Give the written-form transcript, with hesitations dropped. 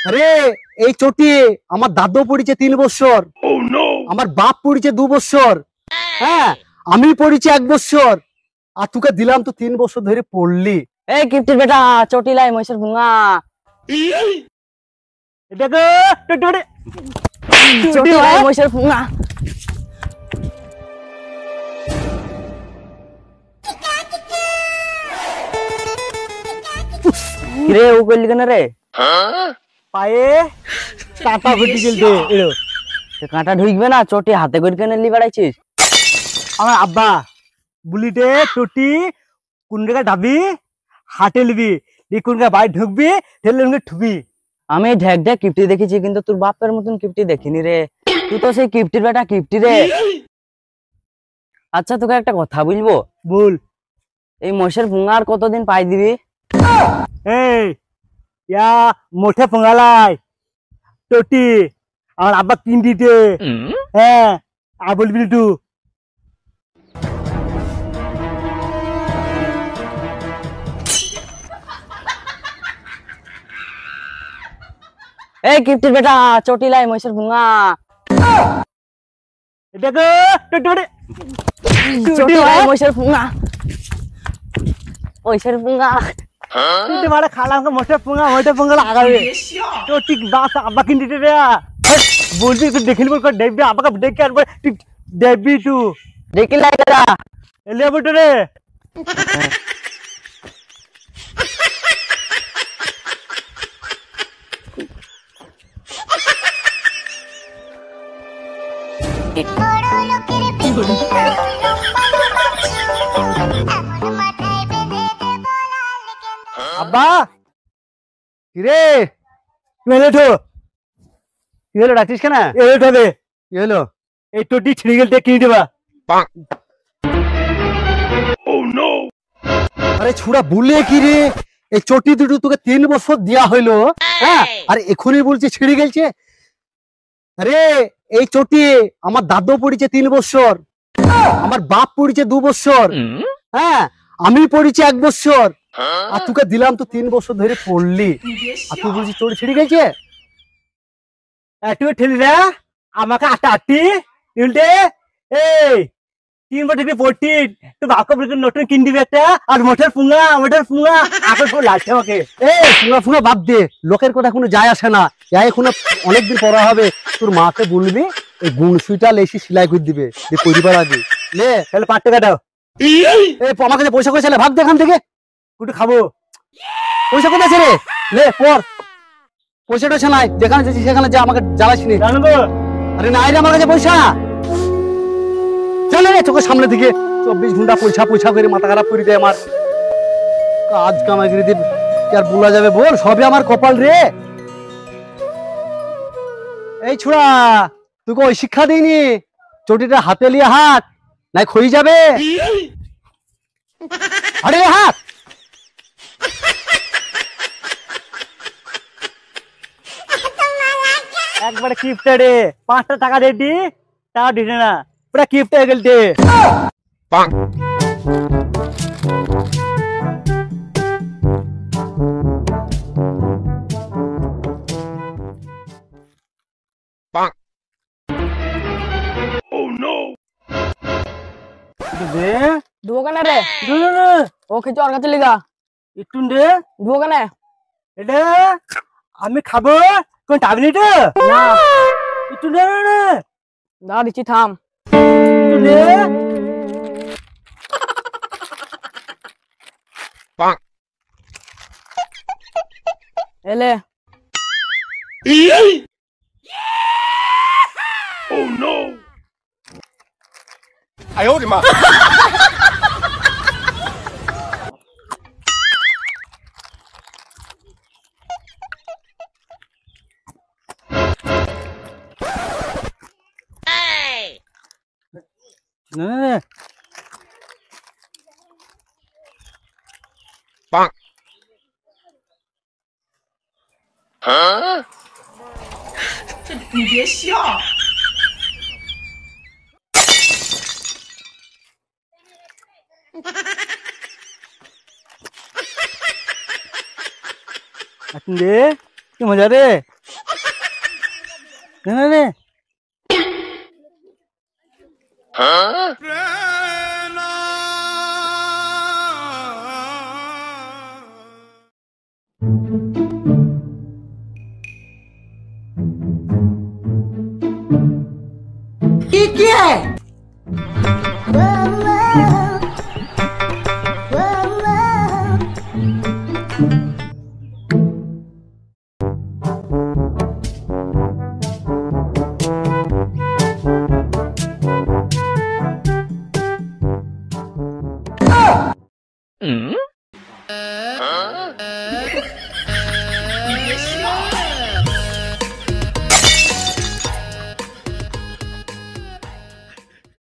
আরে এই চটি আমার দাদু পড়িছে 3 বছর, আমার বাপ পড়িছে 2 বছর, হ্যাঁ আমি পড়িছি 1 বছর, আর তোকে দিলাম তো 3 বছর ধরে পড়লি। এই কিপ্টির বেটা চটি লাই মহিষের ভুঙা। এটাকে চটি লাই মহিষের ভুঙা। কিরে ও কইলি কেন রে? পায়ে কাঁটা ফুটি গেলতে এলো। কাঁটা ঢুকবে না, চটি হাতে করে কেন লি বাড়াইছিস? আমার আব্বা বুলিটে চটি কোন জায়গায় যাবি হাটে লিবি, কোন জায়গায় বাইরে ঢুকবি ঠেলে ঠুবি। আমি ঢেক ঢেক কিপ্টি দেখেছি, কিন্তু তোর বাপের মতন কিপ্টি দেখিনি রে। তুই তো সেই কিপ্টির বেটা কিপ্টি রে। আচ্ছা তোকে একটা কথা বলবো? বল। এই মহিষের ভুঙা আর কতদিন পাই দিবি? এই ইয়া মোটে ফঙ্গালাই চটি আমার আব্বা কিন দিতে, হ্যাঁ আর বলবি তু। এই কিপ্টির বেটা চটি লাই মহিষের ভুঙা। এটাকে চটি লাই মহিষের ভুঙা। মহিষের ভুঙা তুই মারে খালাম মোটে ফঙ্গা মোটে ফঙ্গা লাগাবে চটি বাস আব্বা কিন দিতে রে। বলবি তুই দেখিলি বল দেখবি আব্বাকে দেখে আর তুই দেখবি তু দেখি লাই দাদা এলে বটে রে। আব্বা কিরে তুই এলো কি হলো ডাকছিস কেন? এলো হবে কি হলো? এই তোটি ছিঁড়ে গেল কিনে দেবা। আরে ছুড়া বলে কি রে, এই চটি দুটো তোকে 3 বছর দেওয়া হইলো, হ্যাঁ আর এখনই বলছি ছিঁড়ে গেছে। আরে এই চটি আমার দাদু পড়িছে 3 বছর, আমার বাপ পড়িছে 2 বছর, হ্যাঁ আমি পড়িছি 1 বছর, আর তোকে দিলাম তো 3 বছর ধরে পড়লি, আর তুই বলছিস চটি ছিঁড়ে গেছে। তুই ঠেলি রে আমাকে আটা আটটি উল্টে এই 3 বছর পড়তি তুই বাপকে নতুন কিন দিবি একটা, আর মোটর ফুঙ্গা আগে সব লাগছে আমাকে। এই ফুঙ্গা ফুঙ্গা বাদ দে, লোকের কথা কোনো যায় আসে না, এখন অনেকদিন পড়া হবে। তোর মাকে বলবি এই গুণসুইটা লেসি সেলাই করে দিবে, পরিবার আগে লে তাহলে 5 টাকা দাও। এই আমার কাছে পয়সা কইছে ভাগ দেখান থেকে একটু খাবো। পয়সা কোথায় আছে রে? লে পর পয়সাটা নাই, যেখানে যাচ্ছি সেখানে যা, আমাকে জ্বালাস নি। আরে নাই রে আমার কাছে পয়সা, চলে রে চোখের সামনে দিকে 24 ঘন্টা পয়সা পয়সা করে মাথা খারাপ করে দেয় আমার। কাজ কামাগিরি দিয়ে কি আর বলা যাবে বল, সবই আমার কপাল রে। এই ছোড়া তোকে ওই শিক্ষা দিইনি চটিটা হাতে লিয়ে হাত নাই খই যাবে। আরে হাত একবারে কিপটে রে, 5টা টাকা দেডি টাকা দিতে না, পুরা কিপটে হয়ে গেলতে। দুবো কেন রে? ও খেতে ওর কাছে লিগা একটু দে দুবো কেন? এটা আমি খাবো, কোন টাবলি তো না একটু দে দাঁড়া দিচ্ছি থাম। একটু দে। এলে Oh no! 哎呦我的妈！ না棒！啊？这你别笑。দে কি মজা রে। নে নে